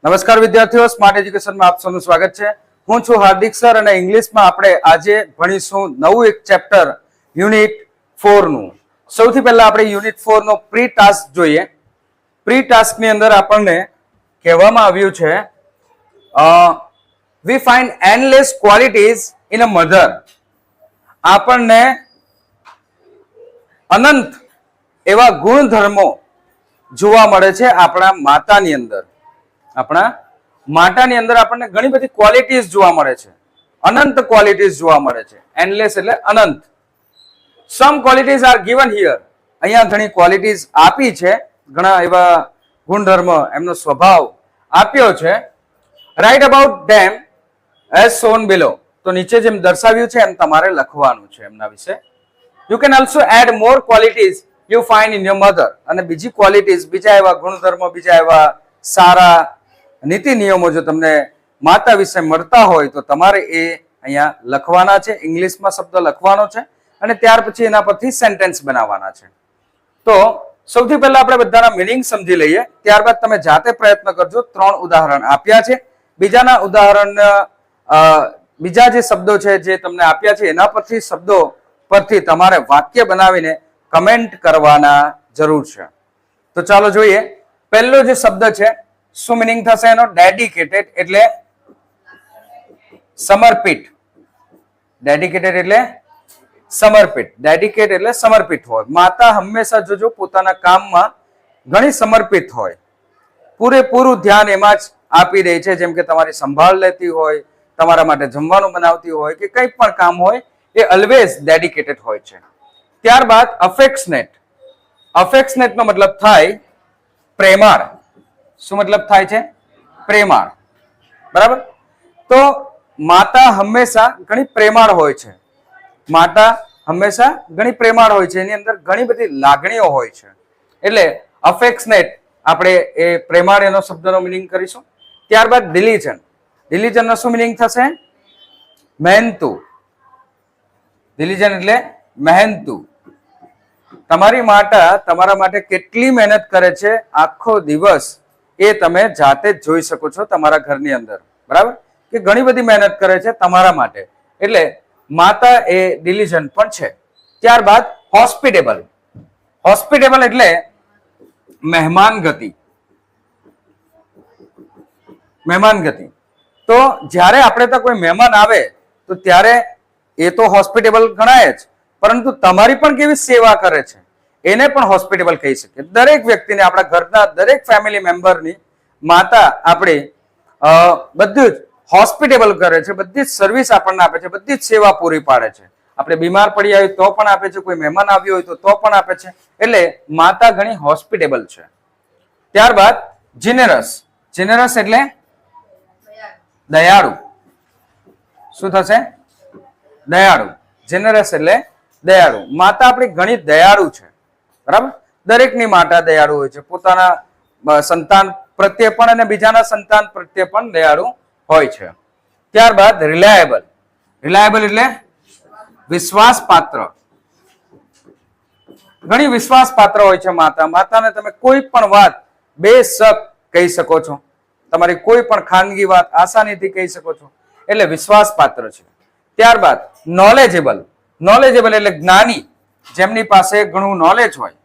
નમસ્કાર વિદ્યાર્થીઓ, સ્માર્ટ એજ્યુકેશનમાં આપ સૌનું સ્વાગત છે. હું છું હાર્દિક સર અને ઇંગ્લિશમાં આપણે આજે ભણીશું નવું એક ચેપ્ટર યુનિટ 4 નું. સૌથી પહેલા આપણે યુનિટ 4 નો પ્રી ટાસ્ક જોઈએ. પ્રી ટાસ્ક ની અંદર આપણને કહેવામાં આવ્યું છે we find endless qualities in a mother. આપણને અનંત એવા ગુણધર્મો જોવા મળે છે આપણા માતાની અંદર. આપણા માતાની અંદર આપણને ઘણી બધી ક્વોલિટીઝ જોવા મળે છે, અનંત ક્વોલિટીઝ જોવા મળે છે. એન્ડલેસ એટલે અનંત. સમ ક્વોલિટીઝ આર ગિવન હિયર. અહીંયા ઘણી ક્વોલિટીઝ આપી છે, ઘણા એવા ગુણધર્મ, એમનો સ્વભાવ આપ્યો છે. Right about them as shown below. તો નીચે જેમ દર્શાવ્યું છે એમ તમારે લખવાનું છે એમના વિશે. You can also add more qualities you find in your mother. અને બીજી ક્વોલિટીઝ, બીજા એવા ગુણધર્મો, બીજા એવા સારા નીતિ નિયમો જો તમને માતા વિશે મળતા હોય તો તમારે એ અહીંયા લખવાના છે. ઇંગ્લિશમાં શબ્દ લખવાનો છે અને ત્યાર પછી એના પરથી સેન્ટેન્સ બનાવવાના છે. તો સૌથી પહેલા આપણે બધાના મીનિંગ સમજી લઈએ, ત્યારબાદ તમે જાતે પ્રયત્ન કરજો. 3 ઉદાહરણ આપ્યા છે. બીજાના ઉદાહરણ, બીજા જે શબ્દો છે જે તમને આપ્યા છે એના પરથી શબ્દો પરથી તમારે વાક્ય બનાવીને કમેન્ટ કરવાના જરૂર છે. તો ચાલો જોઈએ. પહેલો જે શબ્દ છે, શું મિનિંગ થશે એનો? ડેડિકેટેડ એટલે સમર્પિત. ડેડિકેટેડ એટલે સમર્પિત. ડેડિકેટ એટલે સમર્પિત હોય. માતા હંમેશા જોજો પોતાના કામમાં ઘણી સમર્પિત હોય, પૂરેપૂરું ધ્યાન એમાં જ આપી દે છે. જેમ કે તમારી સંભાળ લેતી હોય, તમારા માટે જમવાનું બનાવતી હોય કે કંઈ પણ કામ હોય, એ ઓલવેઝ ડેડિકેટેડ હોય છે. ત્યારબાદ અફેક્શનેટ. અફેક્શનેટ નો મતલબ થાય પ્રેમાળ. શું મતલબ થાય છે? પ્રેમાળ. બરાબર. તો માતા હંમેશા ઘણી પ્રેમાળ હોય છે. માતા હંમેશા ઘણી પ્રેમાળ હોય છે, એની અંદર ઘણી બધી લાગણીઓ હોય છે. એટલે અફેક્શનેટ આપણે એ પ્રેમાળ એનો શબ્દનો મિનિંગ કરીશું. ત્યારબાદ ડિલિજન્ટ. ડિલિજન્ટ નો શું મિનિંગ થશે? મહેનતુ. ડિલિજન્ટ એટલે મહેનતુ. તમારી માતા તમારા માટે કેટલી મહેનત કરે છે આખો દિવસ એ તમે જાતે જ જોઈ શકો છો તમારા ઘરની અંદર. બરાબર, કે ઘણી બધી મહેનત કરે છે તમારા માટે. એટલે માતા એ ડિલિજન્ટ પણ છે. ત્યારબાદ હોસ્પિટેબલ. હોસ્પિટેબલ એટલે મહેમાન ગતિ. મહેમાન ગતિ. તો જ્યારે આપણે તો કોઈ મહેમાન આવે તો ત્યારે એ તો હોસ્પિટેબલ ગણાય જ, પરંતુ તમારી પણ કેવી સેવા કરે છે એને પણ હોસ્પિટેબલ કહી શકીએ. દરેક વ્યક્તિને, આપણા ઘરના દરેક ફેમિલી મેમ્બરની માતા આપણે બધું જ હોસ્પિટેબલ કરે છે, બધી જ સર્વિસ આપણને આપે છે, બધી જ સેવા પૂરી પાડે છે. આપણે બીમાર પડી આવ્યું તો પણ આપે છે, કોઈ મહેમાન આવ્યો હોય તો પણ આપે છે. એટલે માતા ઘણી હોસ્પિટેબલ છે. ત્યારબાદ જીનરસ. જીનરસ એટલે દયાળુ. શું થશે? દયાળુ. જેનરસ એટલે દયાળુ. માતા આપણી ઘણી દયાળુ છે. બરાબર. દરેકની માતા દયાળુ હોય છે, પોતાના સંતાન પ્રત્યે પણ અને બીજાના સંતાન પ્રત્યે પણ દયાળુ હોય છે. ત્યારબાદ રિલાયેબલ. રિલાયેબલ એટલે વિશ્વાસ પાત્ર. ઘણી વિશ્વાસ પાત્ર હોય છે માતા. માતાને તમે કોઈ પણ વાત બેશક કહી શકો છો, તમારી કોઈ પણ ખાનગી વાત આસાનીથી કહી શકો છો. એટલે વિશ્વાસ પાત્ર છે. ત્યારબાદ નોલેજેબલ. નોલેજેબલ એટલે જ્ઞાની, જેમની પાસે ઘણું નોલેજ હોય.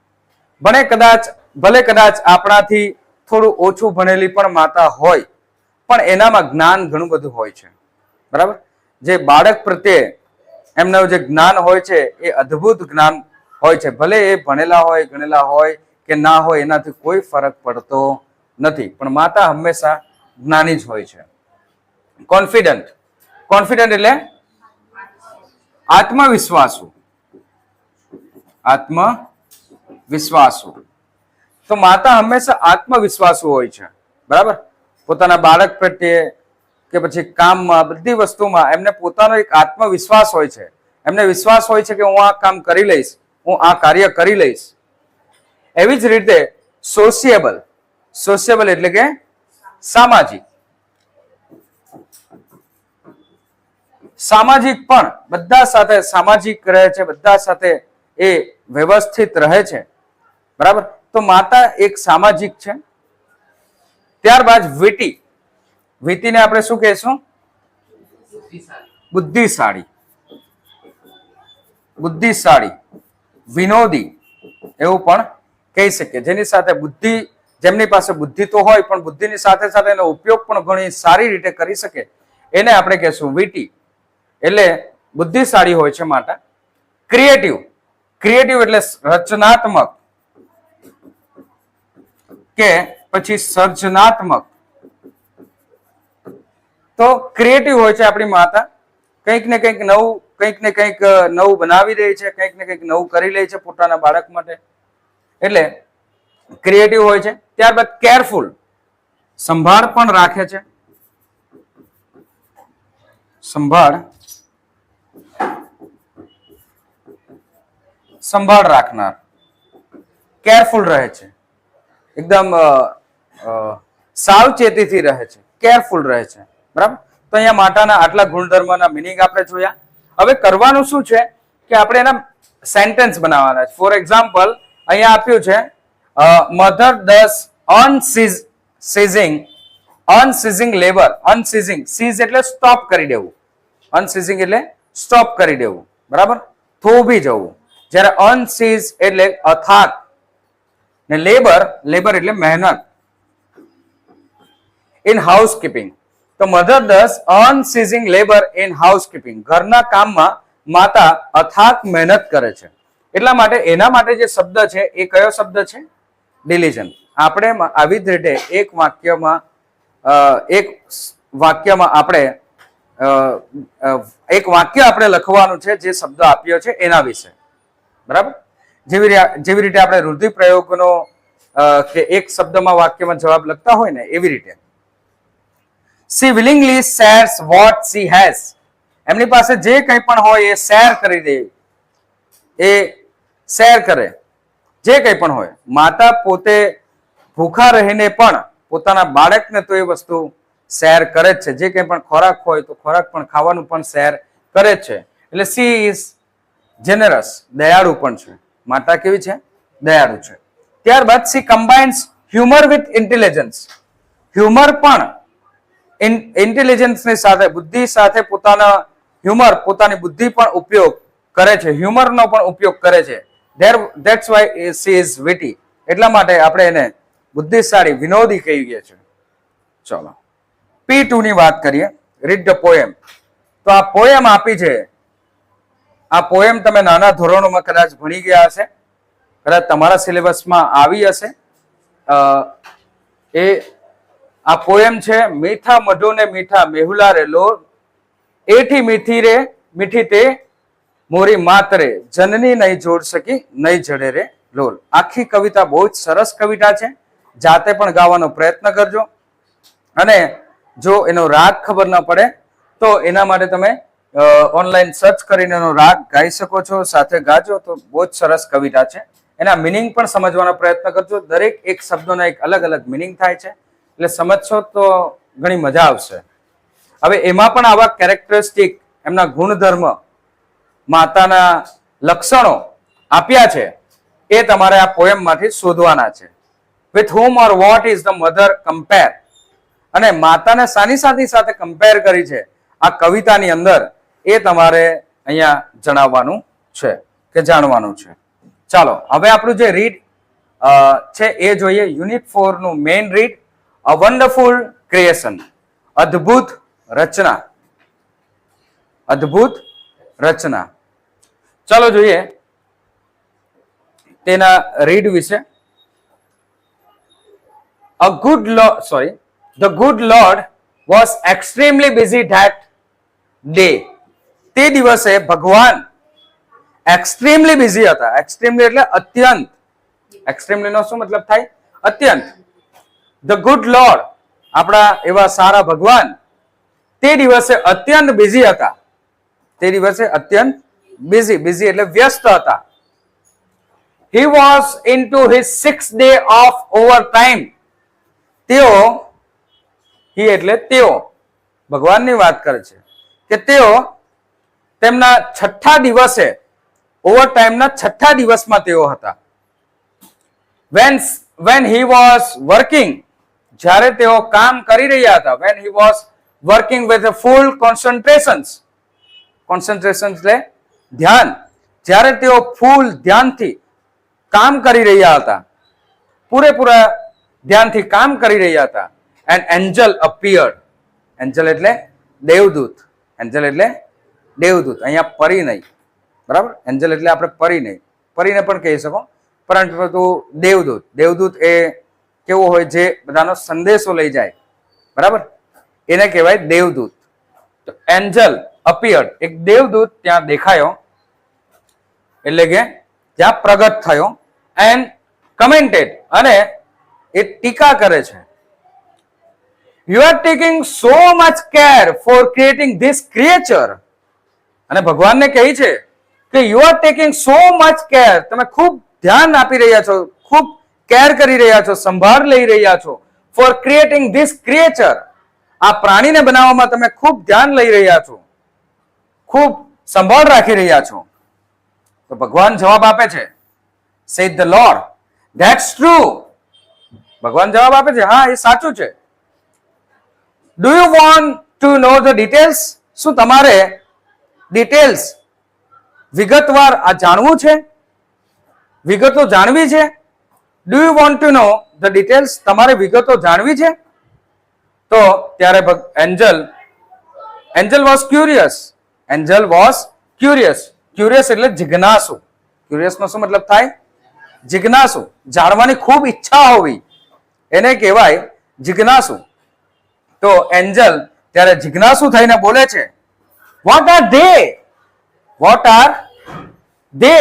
ભલે કદાચ આપણાથી થોડું ઓછું ભણેલી પણ માતા હોય, પણ એનામાં જ્ઞાન ઘણું બધું હોય છે. બરાબર. જે બાળક પ્રત્યે એમનું જે જ્ઞાન હોય છે એ અદ્ભુત જ્ઞાન હોય છે. ભલે એ ભણેલા હોય, ગણેલા હોય કે ના હોય, એનાથી કોઈ ફરક પડતો નથી, પણ માતા હંમેશા જ્ઞાની જ હોય છે. કોન્ફિડન્ટ. કોન્ફિડન્ટ એટલે આત્મવિશ્વાસુ. આત્મવિશ્વાસુ. તો માતા હંમેશા આત્મવિશ્વાસુ હોય છે. બરાબર. પોતાના બાળક પ્રત્યે કે પછી કામમાં, બધી વસ્તુમાં એમને પોતાનો એક આત્મવિશ્વાસ હોય છે. એમને વિશ્વાસ હોય છે કે હું આ કામ કરી લઈશ, હું આ કાર્ય કરી લઈશ. એવી જ રીતે સોશિયેબલ. સોશિયેબલ એટલે કે સામાજિક. સામાજિક પણ બધા સાથે સામાજિક રહે છે, બધા સાથે એ વ્યવસ્થિત રહે છે. બરાબર. તો માતા એક સામાજિક છે. ત્યારબાદ વિટી. વીતીને આપણે શું કહેશું? બુદ્ધિશાળી. બુદ્ધિશાળી, વિનોદી એવું પણ કહી શકીએ. જેની સાથે બુદ્ધિ, જેમની પાસે બુદ્ધિ તો હોય પણ બુદ્ધિની સાથે સાથે એનો ઉપયોગ પણ ઘણી સારી રીતે કરી શકે, એને આપણે કહેશું વીટી. એટલે બુદ્ધિશાળી હોય છે માતા. ક્રિએટિવ. ક્રિએટિવ એટલે રચનાત્મક કે પછી સર્જનાત્મક. તો ક્રિએટિવ હોય છે આપણી માતા. કંઈક ને કંઈક નવું બનાવી દે છે, કંઈક ને કંઈક નવું કરી લે છે પોતાના બાળક માટે, એટલે ક્રિએટિવ હોય છે. ત્યારબાદ કેરફુલ, સંભાળ પણ રાખે છે. સંભાળ રાખનાર, કેરફુલ રહે છે, એકદમ સાવચેતીથી રહે છે, કેરફુલ રહે છે. બરાબર. તો અહીંયા માતાના આટલા ગુણધર્મના મિનિંગ આપણે જોયા. હવે કરવાનું શું છે કે આપણે એના સેન્ટેન્સ બનાવવાના છે. ફોર એક્ઝામ્પલ અહીંયા આપ્યું છે mother does unceasing labour. અનસીઝિંગ, seize એટલે સ્ટોપ કરી દેવું, અનસીઝિંગ એટલે સ્ટોપ કરી દેવું. બરાબર, થોભી જવું. જ્યારે અનસીઝ એટલે અથાગ, ને લેબર એટલે મહેનત. ઇન હાઉસકીપિંગ, તો mother does unceasing labour in housekeeping. ઘરના કામમાં માતા અથાગ મહેનત કરે છે. એટલા માટે એના માટે જે શબ્દ છે એ કયો શબ્દ છે? ડિલિજન્ટ. આપણે આવી જ રીતે એક વાક્યમાં આપણે એક વાક્ય આપણે લખવાનું છે જે શબ્દ આપ્યો છે એના વિશે. બરાબર. જેવી રીતે આપણે રૂઢિપ્રયોગનો કે એક શબ્દમાં વાક્યમાં જવાબ લખતા હોય ને એવી રીતે. She willingly shares what she has. એમની પાસે જે કંઈ પણ હોય એ શેર કરી દે, એ શેર કરે જે કંઈ પણ હોય. માતા પોતે ભૂખા રહીને પણ પોતાના બાળકને તો એ વસ્તુ શેર કરે જ છે. જે કંઈ પણ ખોરાક હોય તો ખોરાક પણ ખાવાનું પણ શેર કરે જ છે. એટલે સી ઇઝ જેનરસ, દયાળુ પણ છે. માતા કેવી છે? દયાળુ છે. ત્યારબાદ she combines humour with intelligence. Humour પણ ઇન્ટેલિજન્સની સાથે, બુદ્ધિ સાથે પોતાના હ્યુમર, પોતાની બુદ્ધિ પણ ઉપયોગ કરે છે, હ્યુમરનો પણ ઉપયોગ કરે છે. That's why she is witty. એટલા માટે આપણે એને બુદ્ધિશાળી, વિનોદી કહીએ છીએ. ચલો P2 ની વાત કરીએ. Read the poem. તો આ પોએમ આપી છે. આ પોએમ તમે નાના ધોરણોમાં કદાચ ભણી ગયા હશે, કદાચ તમારા સિલેબસમાં આવી હશે. આ પોએમ છે મીઠા મઢો ને મીઠા મેહુલા રે લોર, એઠી મીઠી તે મોરી માતરે, જનની નહીં જોડ સકી નહીં જડે રે લોલ. આખી કવિતા બહુ જ સરસ કવિતા છે. જાતે પણ ગાવાનો પ્રયત્ન કરજો, અને જો એનો રાગ ખબર ન પડે તો એના માટે તમે ઓનલાઈન સર્ચ કરીને એનો રાગ ગાઈ શકો છો, સાથે ગાજો તો બહુ જ સરસ કવિતા છે. એના મિનિંગ પણ સમજવાનો પ્રયત્ન કરજો. દરેક એક શબ્દોના એક અલગ અલગ મિનિંગ થાય છે, એટલે સમજશો તો ઘણી મજા આવશે. હવે એમાં પણ આવા કેરેક્ટરિસ્ટિક, એમના ગુણધર્મ, માતાના લક્ષણો આપ્યા છે, એ તમારે આ પોએમ માંથી શોધવાના છે. With whom or what is the mother compare, અને માતાને શાની સાથે કમ્પેર કરી છે આ કવિતાની અંદર, એ તમારે અહીંયા જણાવવાનું છે કે જાણવાનું છે. ચાલો હવે આપણું જે રીડ છે એ જોઈએ. યુનિટ 4 નું main read, a wonderful creation. અદ્ભુત રચના. અદ્ભુત રચના. ચાલો જોઈએ તેના રીડ વિશે. The good Lord was extremely busy that day. તે દિવસે ભગવાન એક્સ્ટ્રીમલી બિઝી હતા. એક્સ્ટ્રીમલી એટલે અત્યંત. એક્સ્ટ્રીમલી નો શું મતલબ થાય? અત્યંત. ધ ગુડ લોર્ડ, આપણા એવા સારા ભગવાન, તે દિવસે અત્યંત બિઝી હતા. તે દિવસે અત્યંત બિઝી એટલે વ્યસ્ત હતા. He was into his 6th day of overtime. તેઓ, he એટલે તેઓ, ભગવાનની વાત કરે છે કે તેઓ તેમના 6થા દિવસે, ઓવરટાઈમના 6થા દિવસમાં તેઓ હતા. When he was working, જ્યારે તેઓ કામ કરી રહ્યા હતા, when he was working with a full concentration, એટલે ધ્યાન, જ્યારે તેઓ ફૂલ ધ્યાનથી કામ કરી રહ્યા હતા, પૂરેપૂરા ધ્યાનથી કામ કરી રહ્યા હતા, an angel appeared. એન્જલ એટલે દેવદૂત. એન્જલ એટલે દેવદૂત, અહીંયા પરી નહીં, બરાબર. એન્જલ એટલે આપણે પરી નહીં, પરીને પણ કહી શકો, પરંતુ દેવદૂત, દેવદૂત એ કેવો હોય, જે બધાનો સંદેશો લઈ જાય, બરાબર, એને કહેવાય દેવદૂત. તો એન્જલ અપિયર્ડ, એક દેવદૂત ત્યાં દેખાયો, એટલે કે ત્યાં પ્રગટ થયો, એન્ડ કમેન્ટેડ, અને એ ટીકા કરે છે. You are taking so much care for creating this creature. અને ભગવાનને કહે છે કે you are taking so much care, તમે ખૂબ ધ્યાન આપી રહ્યા છો, ખૂબ કેર કરી રહ્યા છો, સંભાળ લઈ રહ્યા છો, for creating this creature. આ પ્રાણીને બનાવવામાં તમે ખૂબ ધ્યાન લઈ રહ્યા છો, ખૂબ સંભાળ રાખી રહ્યા છો. તો ભગવાન જવાબ આપે છે, said the Lord, that's true. ભગવાન જવાબ આપે છે, હા, એ સાચું છે. Do you want to know the details? શું તમારે ડિટેલ્સ, વિગતવાર આ જાણવું છે, વિગતો જાણવી છે? Do you want to know the details? તમારે વિગતો જાણવી છે? તો ત્યારે Angel was curious. Angel was curious. Curious એટલે જિજ્ઞાસુ. ક્યુરિયસ નો શું મતલબ થાય? જિજ્ઞાસુ, જાણવાની ખૂબ ઈચ્છા હોવી, એને કહેવાય જિજ્ઞાસુ. તો એન્જલ ત્યારે જિજ્ઞાસુ થઈને બોલે છે, what are they? What are they?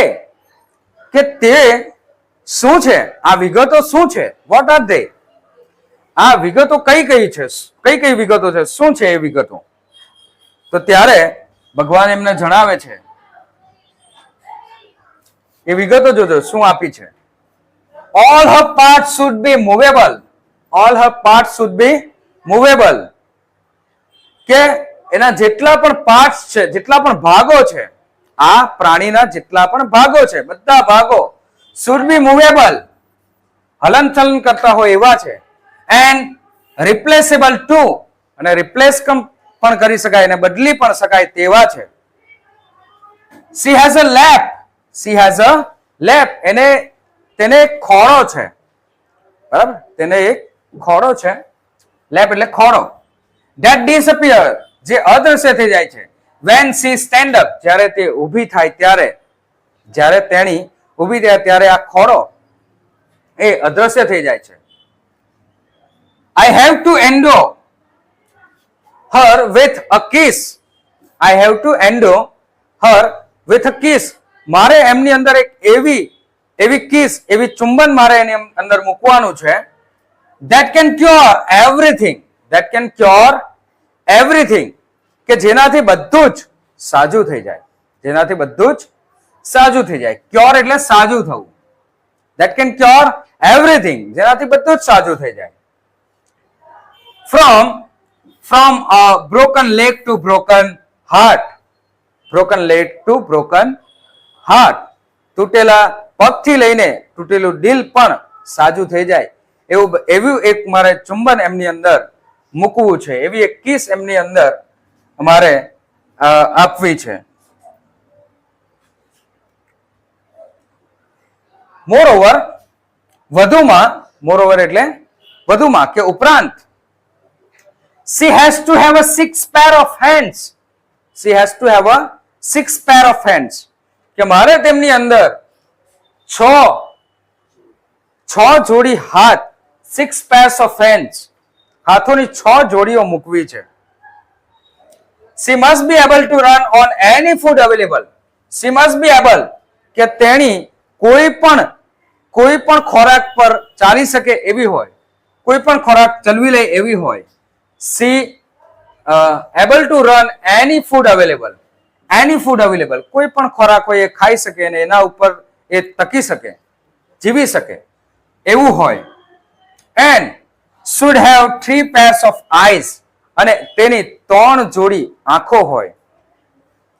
કે તે શું છે? આ વિગતો શું છે? What are they? આ વિગતો કઈ કઈ છે? કઈ કઈ વિગતો છે? શું છે એ વિગતો? તો ત્યારે ભગવાન એમને જણાવે છે, એ વિગતો જોજો શું આપી છે. All her parts should be movable. All her parts should be movable. કે એના જેટલા પણ પાર્ટ્સ છે, જેટલા પણ ભાગો છે, આ પ્રાણીના જેટલા પણ ભાગો છે, બધા ભાગો should be movable, હલનચલન કરતા હોય એવા છે. And replaceable too, અને રિપ્લેસ પણ કરી શકાય અને બદલી પણ શકાય તેવા છે. She has a lap. She has a lap. તેને એક ખોળો છે, બરાબર, તેને એક ખોળો છે. લેપ એટલે ખોળો. That disappear, જે અદ્રશ્ય થઈ જાય છે. When she stand up, જ્યારે તે ઊભી થાય ત્યારે, જ્યારે તેણી ઊભી થાય ત્યારે આ ખોળો એ અદ્રશ્ય થઈ જાય છે. I have to endure her with a kiss. I have to endure her with a kiss. મારે એમની અંદર એક એવી કિસ, એવી ચુંબન મારે એની અંદર મૂકવાનું છે. That can cure everything. That can cure everything. કે જેનાથી બધું જ સાજું થઈ જાય. જેનાથી બધું જ સાજું થઈ જાય. ક્યોર એટલે સાજું થવું. That can cure everything. જેનાથી બધું જ સાજું થઈ જાય. From a broken leg to broken heart. Broken leg to broken heart. તૂટેલા પગથી લઈને તૂટેલું દિલ પણ સાજું થઈ જાય એવું એક મારે ચુંબન એમની અંદર મૂકવું છે, એવી એક કિસ એમની અંદર અમારે આપવી છે. મોરઓવર, વધુમાં, મોરઓવર એટલે વધુમાં કે ઉપરાંત, she has to have a 6 pair of hands. She has to have a 6 pair of hands. કે મારે તેમની અંદર 6 જોડી હાથ, 6 pairs of hands, હાથોની 6 જોડીઓ મૂકવી છે. She must be able to run on any food available. She must be able, કે તેણી કોઈ પણ ખોરાક પર ચાલી શકે એવી હોય, કોઈ પણ ખોરાક ચલવી લે એવી હોય. She able to run any food available. Any food available, કોઈ પણ ખોરાક હોય એ ખાઈ શકે અને એના ઉપર એ ટકી શકે, જીવી શકે એવું હોય. And should have 3 pairs of eyes, અને તેની 3 જોડી આંખો હોય.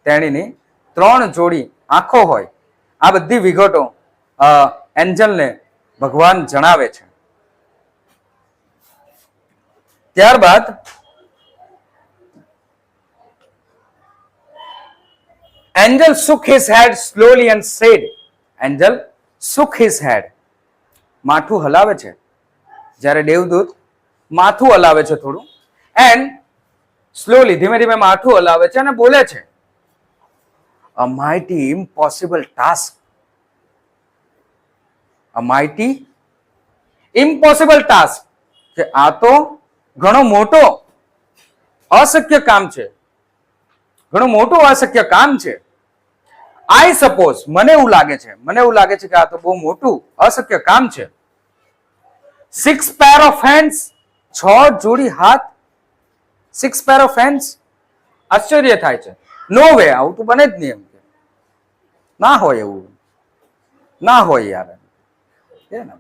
તેણીની 3 જોડી આંખો હોય. આ બધી વિગતો એન્જલને ભગવાન જણાવે છે. ત્યારબાદ angel shook his head slowly and said, angel shook his head. માથું હલાવે છે. જ્યારે દેવદૂત માથું હલાવે છે થોડું, and slowly ધીમે ધીમે માથું હલાવે છે અને બોલે છે, a mighty impossible task. a mighty impossible task. કે આ તો ઘણો મોટો અશક્ય કામ છે, ઘણું મોટું અશક્ય કામ છે. આઈ સપોઝ, મને એવું લાગે છે કે આ તો બહુ મોટું અશક્ય કામ છે. 6 pair of hands, 6 જોડી હાથ. 6 pair of hands. આશ્ચર્ય થાય છે. નો વે, આવું તો બને જ નહીં. એમ કે ના હોય, એવું ના હોય યાર. કે ને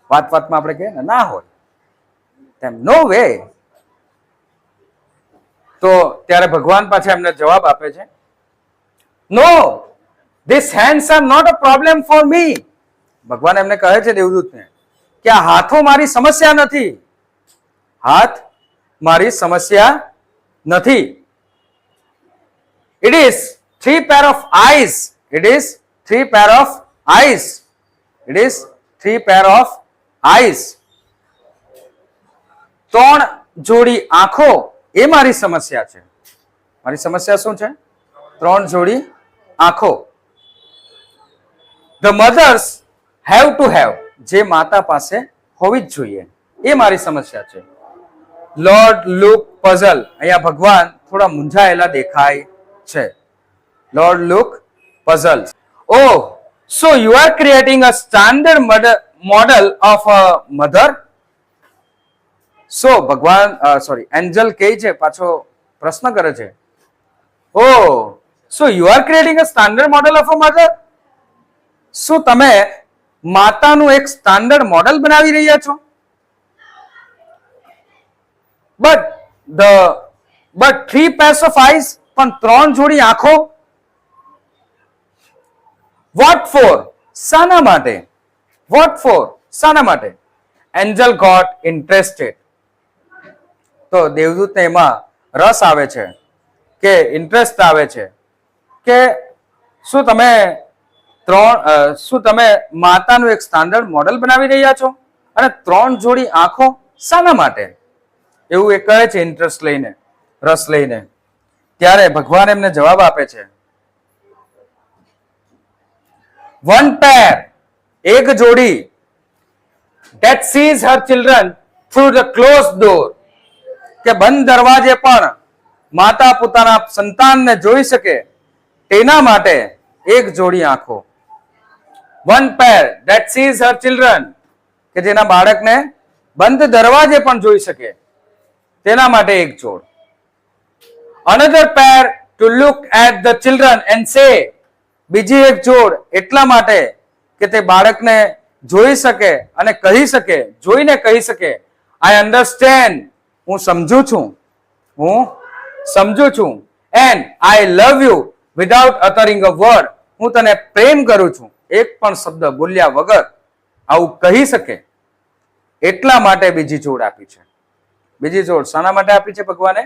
વાતમાં આપણે કહીએ ને, ના હોય તેમ, નો વે. તો ત્યારે ભગવાન પાછા એમને જવાબ આપે છે, no, this hands are not a problem for me. ભગવાન એમને કહે છે દેવદૂતને કે આ હાથો મારી સમસ્યા નથી. હાથ મારી સમસ્યા નથી. It is 3 pair of eyes. It is 3 pair of eyes. It is 3 pair of eyes. 3 જોડી આંખો, એ મારી સમસ્યા છે. મારી સમસ્યા શું છે? 3 જોડી આંખો. The mothers have to have. જે માતા પાસે હોવી જ જોઈએ, એ મારી સમસ્યા છે. Lord look puzzled. અહીંયા ભગવાન થોડા મૂંઝાયેલા દેખાય છે. Lord look puzzled. Oh, so you are creating a standard model of a mother? So ભગવાન એન્જલ કહે છે, પાછો પ્રશ્ન કરે છે, oh, so you are creating a standard model of a mother? શું તમે માતાનું એક સ્ટાન્ડર્ડ મોડલ બનાવી રહ્યા છો? but 3 pairs of eyes, પણ 3 જોડી આંખો. What for? શાના માટે? What for? શાના માટે? Angel got interested. તો દેવદૂતને એમાં રસ આવે છે, કે ઇન્ટરેસ્ટ આવે છે, કે શું તમે માતાનું એક સ્ટાન્ડર્ડ મોડલ બનાવી રહ્યા છો, અને 3 જોડી આંખો શાના માટે? એવું એ કહે છે ઇન્ટરેસ્ટ લઈને, રસ લઈને. ત્યારે ભગવાન એમને જવાબ આપે છે, 1 pair, એક જોડી, that sees her children through the closed door. કે બંધ દરવાજે પણ માતા પોતાના સંતાનને જોઈ શકે, તેના માટે એક જોડી આંખો. 1 pair that sees her children, કે જેના બાળકને બંધ દરવાજે પણ જોઈ શકે, તેના માટે એક જોડ. Another pair to look at the children and say, બીજી એક જોડ એટલા માટે કે તે બાળકને જોઈ શકે અને કહી શકે, જોઈને કહી શકે, I understand, હું સમજુ છું, and I love you without uttering a word, હું તને પ્રેમ કરું છું, એક પણ શબ્દ બોલ્યા વગર આવું કહી શકે, એટલા માટે બીજી જોડ આપી છે. બીજી જોડ શાના માટે આપી છે ભગવાને?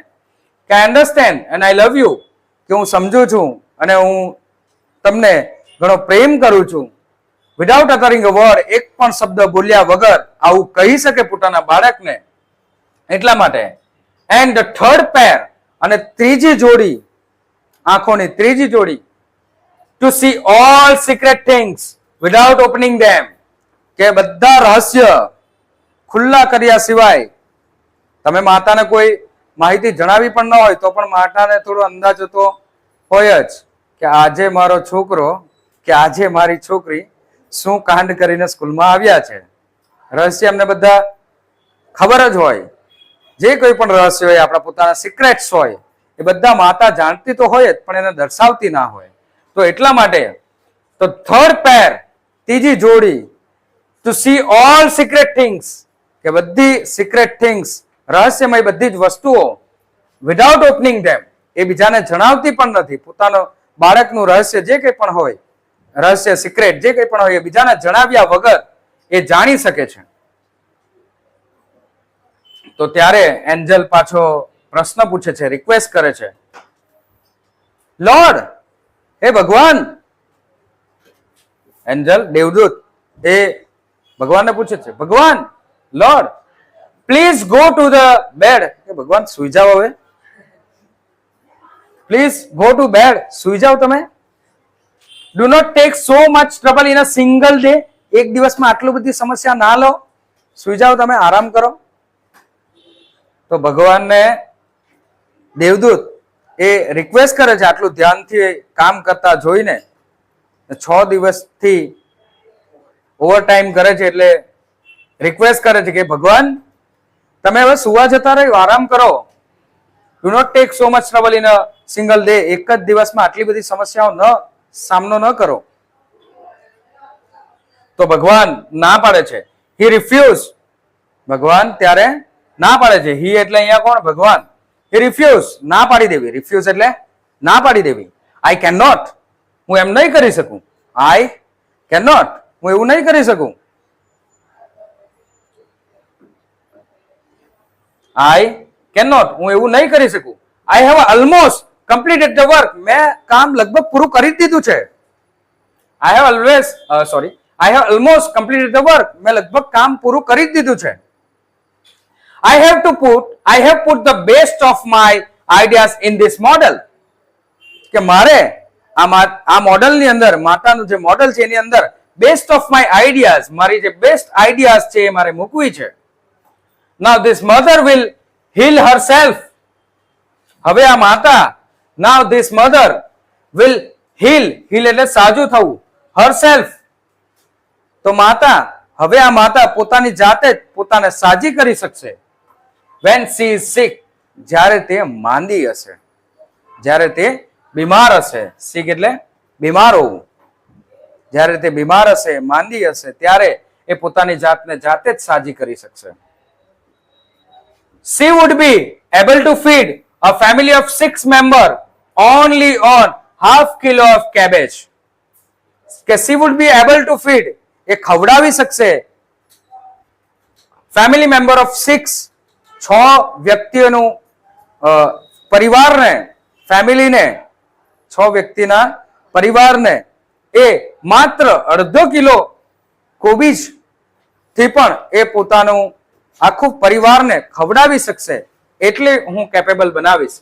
કે I understand and I love you, કે હું સમજુ છું અને હું તમને ઘણો પ્રેમ કરું છું, વિધાઉટ અટરિંગ અ વર્ડ, એક પણ શબ્દ બોલ્યા વગર આવું કહી શકે પોતાના બાળકને, એટલા માટે. એન્ડ ધ થર્ડ પેર, અને ત્રીજી જોડી આંખોની ત્રીજી જોડી, to see all secret things without opening them, કે બધા રહસ્ય ખુલ્લા કર્યા સિવાય, તમે માતાને કોઈ માહિતી જણાવી પણ ન હોય તો પણ માતાને થોડો અંદાજ તો હોય જ, કે આજે મારો છોકરો કે આજે મારી છોકરી શું કાંડ કરીને સ્કૂલમાં આવ્યા છે. રહસ્ય અમને બધા ખબર જ હોય. જે કોઈ પણ રહસ્ય હોય, આપણા પોતાના સિક્રેટ્સ હોય, એ બધા માતા જાણતી તો હોય જ, પણ એને દર્શાવતી ના હોય. તો એટલા માટે તો થર્ડ પેર, ત્રીજી જોડી, to see all secret things, કે બધી સિક્રેટ થિંગ્સ, રહસ્યમય બધી જ વસ્તુઓ, વિધાઉટ ઓપનિંગ ધેમ, એ બીજાને જણાવતી પણ નથી. પોતાનો બાળકનું રહસ્ય જે કંઈ પણ હોય, રહસ્ય સિક્રેટ જે કંઈ પણ હોય, એ બીજાને જણાવ્યા વગર એ જાણી શકે છે. તો ત્યારે એન્જલ પાછો પ્રશ્ન પૂછે છે, રિક્વેસ્ટ કરે છે, લોર્ડ, હે ભગવાન. એન્જલ દેવદૂત એ ભગવાનને પૂછે છે, ભગવાન, lord, please go to the bed. કે ભગવાન સુઈ જાઓ હવે, પ્લીઝ ગો ટુ બેડ, સુઈ જાઓ તમે. Do not take so much trouble in a single day. એક દિવસમાં આટલી બધી સમસ્યા ના લો, સુઈ જાઓ તમે, આરામ કરો. તો ભગવાનને દેવદૂત એ રિક્વેસ્ટ કરે છે, આટલું ધ્યાનથી કામ કરતા જોઈને 6 દિવસથી ઓવરટાઈમ કરે છે, એટલે રિક્વેસ્ટ કરે છે કે ભગવાન તમે હવે સુવા જતા રહ્યો, આરામ કરો. Do not take so much trouble in a single day. એક જ દિવસમાં આટલી બધી સમસ્યાઓ સામનો ન કરો. તો ભગવાન ના પાડે છે. હી રિફ્યુઝ. ભગવાન ત્યારે ના પાડે છે. હી એટલે અહીંયા કોણ? ભગવાન. હી રિફ્યુઝ, ના પાડી દેવી. રિફ્યુઝ એટલે ના પાડી દેવી. આઈ કેન નોટ, હું એમ નહીં કરી શકું. આઈ કેન નોટ, હું એવું નહીં કરી શકું. આઈ કેન નોટ, હું એવું નહીં કરી શકું. I have almost completed the work. મેં કામ લગભગ પૂરું કરી જ દીધું છે. I have almost completed the work. મેં લગભગ કામ પૂરું કરી જ દીધું છે. I have put the best of my ideas in this model. કે મારે આ મોડલની અંદર, માતાનું જે મોડલ છે એની અંદર બેસ્ટ ઓફ માય આઈડિયાઝ, મારી જે બેસ્ટ આઈડિયાઝ છે એ મારે મૂકવી છે. Now this mother will heal herself. હવે આ માતા, now this mother will heal એટલે સાજું થવું, herself. તો માતા, હવે આ માતા પોતાની જાતે જ પોતાને સાજી કરી શકશે. When she is sick, જ્યારે તે માંદી હશે, જ્યારે તે બીમાર હશે. sick એટલે બીમાર હોવું. જ્યારે તે બીમાર હશે, માંદી હશે, ત્યારે એ પોતાની જાતને જાતે જ સાજી કરી શકશે. She would be able to feed a family of 6 members only on half kilo of cabbage. કે she would be able to feed, એ ખવડાવી શકશે ફેમિલી મેમ્બર ઓફ 6 વ્યક્તિઓનું પરિવારને, ફેમિલીને, 6 વ્યક્તિના પરિવારને એ માત્ર અડધો કિલો કોબીજ થી પણ એ પોતાનું આખું પરિવારને ખવડાવી શકશે. એટલે હું કેપેબલ બનાવીશ,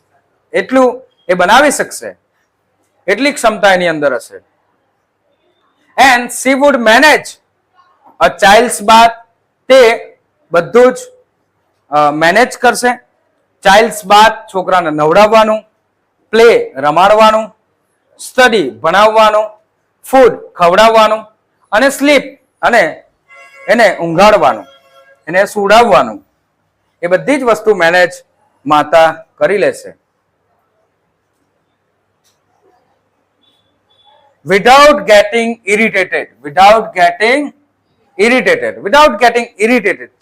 એટલું એ બનાવી શકશે, એટલી ક્ષમતા એની અંદર હશે. And she would manage a child's bath. તે બધું જ મેનેજ કરશે. ચાઇલ્ડ્સ બાથ, છોકરાને નવડાવવાનું, પ્લે રમાડવાનું, સ્ટડી ભણાવવાનું, ફૂડ ખવડાવવાનું, અને સ્લીપ અને એને ઊંઘાડવાનું, એને સુડાવવાનું. એ બધી જ વસ્તુ મેનેજ માતા કરી લેશે. વિધાઉટ ગેટિંગ ઇરિટેટેડ,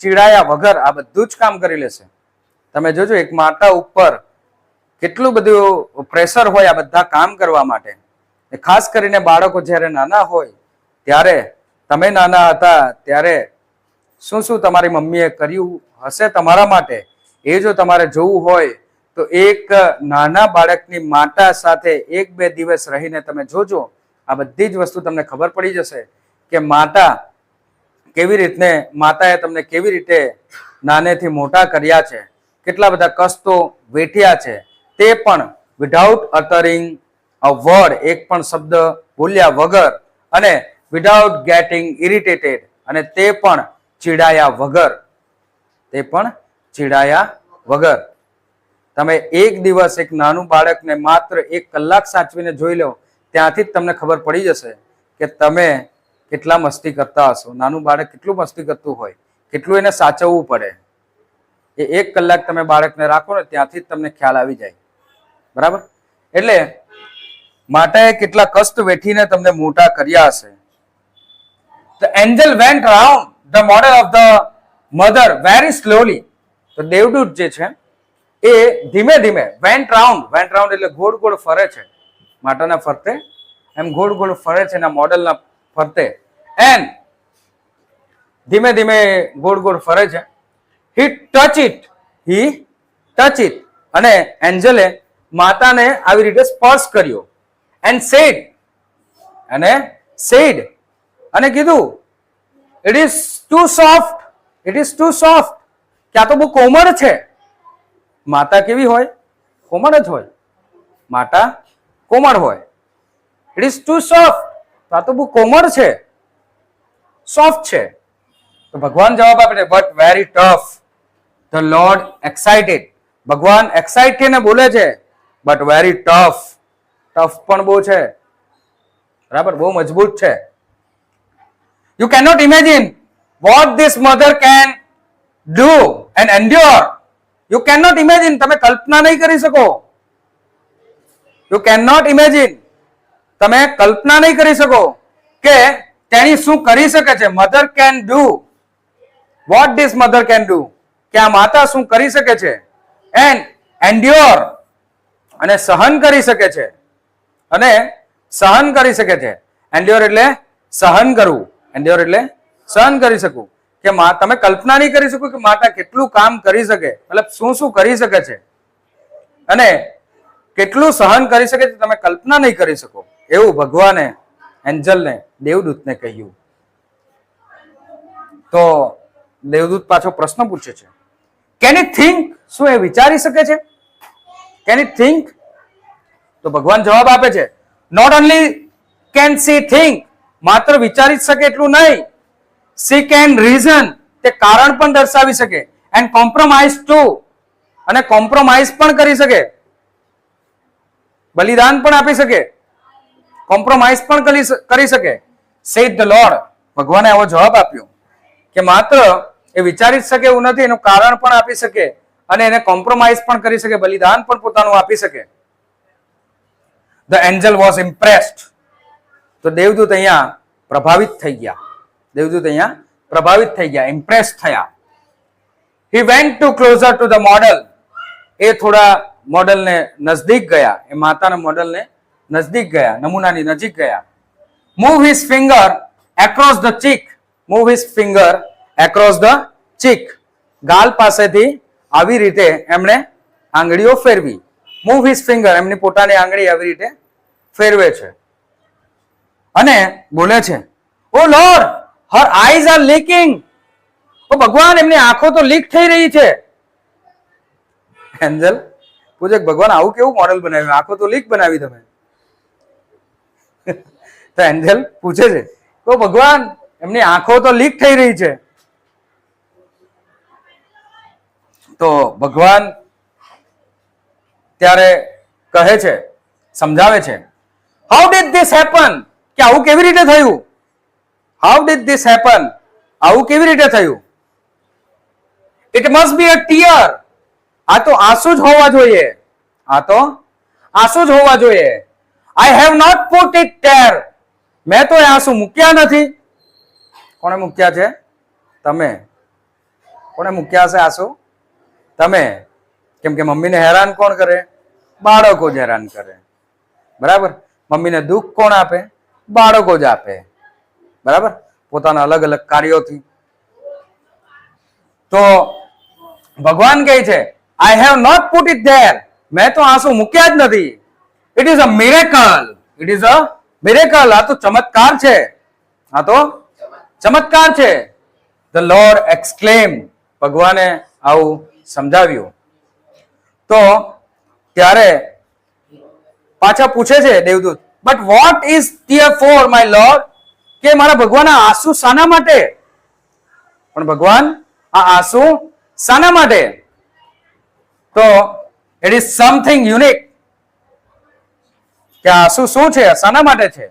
ચીડાયા વગર આ બધું જ કામ કરી લેશે. તમે જોજો એક માતા ઉપર કેટલું બધું પ્રેશર હોય આ બધા કામ કરવા માટે. ખાસ કરીને બાળકો જ્યારે નાના હોય ત્યારે, તમે નાના હતા ત્યારે શું શું તમારી મમ્મીએ કર્યું હશે તમારા માટે, એ જો તમારે જોવું હોય તો એક નાના બાળકની માતા સાથે 1-2 દિવસ રહીને તમે જોજો. આ બધી જ વસ્તુ તમને ખબર પડી જશે કે માતાએ તમને કેવી રીતે નાનેથી મોટા કર્યા છે, કેટલા બધા કષ્ટો વેઠ્યા છે, તે પણ વિધાઉટ અટરિંગ અ વર્ડ, એક પણ શબ્દ બોલ્યા વગર, અને વિધાઉટ ગેટિંગ ઇરિટેટેડ, અને તે પણ ચીડાયા વગર. તમે એક દિવસ એક નાનું બાળકને માત્ર 1 કલાક સાચવીને જોઈ લો, ત્યાંથી જ તમને ખબર પડી જશે કે તમે કેટલા મસ્તી કરતા હશો. નાનું બાળક કેટલું મસ્તી કરતું હોય, કેટલું એને સાચવવું પડે. એ 1 કલાક તમે બાળકને રાખો ને, ત્યાંથી જ તમને ખ્યાલ આવી જાય. બરાબર? એટલે માતાએ કેટલા કષ્ટ વેઠીને તમને મોટા કર્યા હશે. The angel went round the model of the mother very slowly. તો દેવદૂત જે છે એ ધીમે ધીમે went round એટલે ગોળ ગોળ ફરે છે, માતાના ફરતે એમ ગોળ ગોળ ફરે છે એના મોડલના ફરતે. એન્ડ ધીમે ધીમે ગોળ ગોળ ફરે છે. He touched it he touch it, અને એન્જલે માતાને આવી રીતે સ્પર્શ કર્યો. એન્ડ સેડ, અને સેડ, અને કીધું it is too soft, it is too soft, કે આ તો બહુ કોમળ છે. માતા કેવી હોય? કોમળ જ હોય. માતા કોમળ હોય. ઇટ ઇઝ ટુ સોફ્ટ, તો આ તો બહુ કોમળ છે, સોફ્ટ છે. તો ભગવાન જવાબ આપે છે but very tough. The lord excited, ભગવાન એક્સાઇટ થઈને બોલે છે બટ વેરી ટફ, ટફ પણ બહુ છે, બરાબર, બહુ મજબૂત છે. You can not imagine what this mother can do and endure. You can not imagine, તમે કલ્પના નહીં કરી શકો. યુ કેન નોટ ઇમેજિન, તમે કલ્પના નહીં કરી શકો કે તેણી શું કરી શકે છે. Mother can do, vote this mother can do, કે આ માતા શું કરી શકે છે. એન્ડ એન્ડ્યોર, અને સહન કરી શકે છે, અને સહન કરી શકે છે. એન્ડ્યોર એટલે સહન કરવું, એન્ડ્યોર એટલે સહન કરી શકવું. કે તમે કલ્પના નહીં કરી શકો કે માતા કેટલું કામ કરી શકે, મતલબ શું શું કરી શકે છે, અને કેટલું સહન કરી શકે છે, તમે કલ્પના નહીં કરી શકો. એવું ભગવાને એન્જલને, દેવદૂતને કહ્યું. તો દેવદૂત પાછો પ્રશ્ન પૂછે છે, કેન ઇટ થિંક, શું એ વિચારી શકે છે? Can it think? તો ભગવાન જવાબ આપે છે not only can see think, માત્ર વિચારી જ શકે એટલું નહીં, સી કેન રીઝન, તે કારણ પણ દર્શાવી શકે. એન્ડ કોમ્પ્રોમાઇઝ ટુ, અને કોમ્પ્રોમાઇઝ પણ કરી શકે, બલિદાન પણ આપી શકે, કોમ્પ્રોમાઇઝ પણ કરી શકે. સેડ ધ લોર્ડ, ભગવાને આવો જવાબ આપ્યો કે માત્ર એ વિચારી જ શકે એવું નથી, એનું કારણ પણ આપી શકે, અને એને કોમ્પ્રોમાઇઝ પણ કરી શકે, બલિદાન પણ પોતાનું આપી શકે. ધ એન્જલ વોઝ ઇમ્પ્રેસ્ડ, તો દેવદૂત અહીંયા પ્રભાવિત થઈ ગયા. દેવદૂત અહીંયા પ્રભાવિત થઈ ગયા, ઇમ્પ્રેસ થયા. He went to closer to the model, એ થોડા મોડલને નજદીક ગયા, એ માતાના મોડલને નજદીક ગયા, નમૂનાની નજીક ગયા. Move his finger across the cheek, move his finger across the cheek, ગાલ પાસેથી આવી રીતે એમણે આંગળીઓ ફેરવી. મૂવ હિઝ ફિંગર, એમની પોતાની આંગળી આવી રીતે ફેરવે છે, અને બોલે છે oh lord her eyes are leaking, ઓ ભગવાન એમની આંખો તો લીક થઈ રહી છે. એન્જલ પૂછે ભગવાન આવું કેવું મોડેલ બનાવ્યું, આંખો તો લીક બનાવી તમે. તો એન્જલ પૂછે છે તો ભગવાન એમની આંખો તો લીક થઈ રહી છે. તો ભગવાન ત્યારે કહે છે, સમજાવે છે, હાઉ ડીડ ધીસ હેપન, કે આવું કેવી રીતે થયું? હાઉ ડીડ ધીસ હેપન, આવું કેવી રીતે થયું? It must be a tear, આ તો આંસુ જ હોવા જોઈએ, આ તો આંસુ જ હોવા જોઈએ. I have not put it there, મેં તો એ આંસુ મૂક્યા નથી. કોણે મૂક્યા છે? તમે. કોણે મૂક્યા છે આંસુ? તમે. કેમ કે મમ્મીને હેરાન કોણ કરે? બાળકો જ હેરાન કરે, બરાબર. મમ્મીને દુઃખ કોણ આપે? બાળકો જ આપે, બરાબર, પોતાના અલગ અલગ કાર્યોથી. તો ભગવાન કહે છે I have not put it there, મેં તો આંસુ મૂક્યા જ નથી. It is a miracle, it is a miracle, આ તો ચમત્કાર છે, આ તો ચમત્કાર છે. ધ લોર્ડ એક્સક્લેમ, ભગવાને આવું સમજાવ્યું. તો ત્યારે પાછા પૂછે છે દેવદૂત, but what is tear for my lord, કે મારા ભગવાન આ આંસુ શાના માટે? પણ ભગવાન આ આંસુ શાના માટે? તો ઇટ ઇઝ સમથિંગ યુનિક, કે આંસુ શું છે, શાના માટે છે?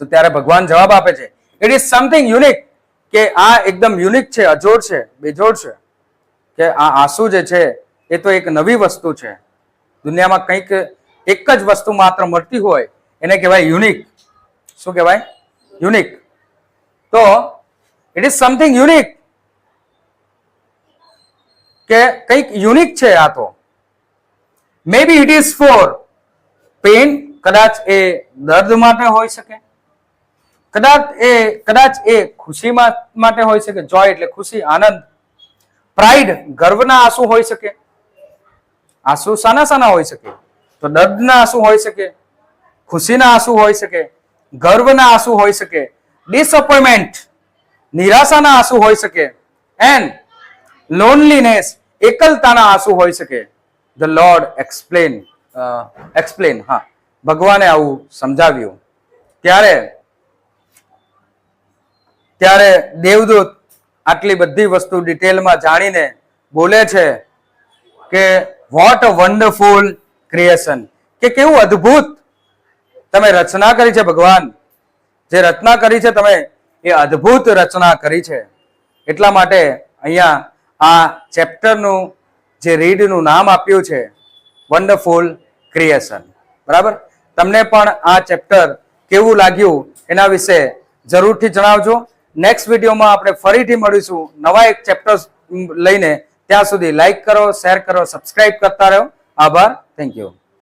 તો ત્યારે ભગવાન જવાબ આપે છે ઇટ ઇઝ સમથિંગ યુનિક, કે આ એકદમ યુનિક છે, અજોડ છે, બેજોડ છે, કે આ આંસુ જે છે એ તો એક નવી વસ્તુ છે. દુનિયામાં કંઈક એક જ વસ્તુ માત્ર મળતી હોય એને કહેવાય યુનિક. શું કહેવાય? યુનિક. તો ઇટ ઇઝ સમથિંગ યુનિક, કે કંઈક યુનિક છે આ તો. મે B it is four pen, કદાચ એ દર્દ માટે હોઈ શકે, કદાચ એ ખુશી માટે હોઈ શકે, જોય એટલે ખુશી, આનંદ. પ્રાઇડ, ગર્વના આંસુ હોઈ શકે. આંસુ શાના શાના હોઈ શકે? તો દર્દના આંસુ હોઈ શકે, ખુશીના આંસુ હોઈ શકે, ગર્વના આંસુ હોઈ શકે, ડિસઅપોઇન્ટમેન્ટ, નિરાશાના આંસુ હોઈ શકે, એન્ડ લોનલીનેસ, એકલતાના આંસુ હોઈ શકે. ધ લોર્ડ એક્સપ્લેન, હા, ભગવાને આવું સમજાવ્યું. ત્યારે દેવદૂત આટલી બધી વસ્તુ ડિટેલમાં જાણીને બોલે છે કે વોટ અ વન્ડરફુલ ક્રિએશન, કે કેવું અદ્ભુત તમે રચના કરી છે. ભગવાન જે રચના કરી છે તમે, એ અદ્ભુત રચના કરી છે. એટલા માટે અહીંયા આ ચેપ્ટરનું જે રીડનું નામ આપ્યું છે વન્ડરફુલ ક્રિએશન. બરાબર? તમને પણ આ ચેપ્ટર કેવું લાગ્યું એના વિશે જરૂરથી જણાવજો. નેક્સ્ટ વિડીયોમાં આપણે ફરીથી મળીશું નવા એક ચેપ્ટર લઈને. ત્યાં સુધી લાઈક કરો, શેર કરો, સબસ્ક્રાઇબ કરતા રહો. આભાર. Thank you.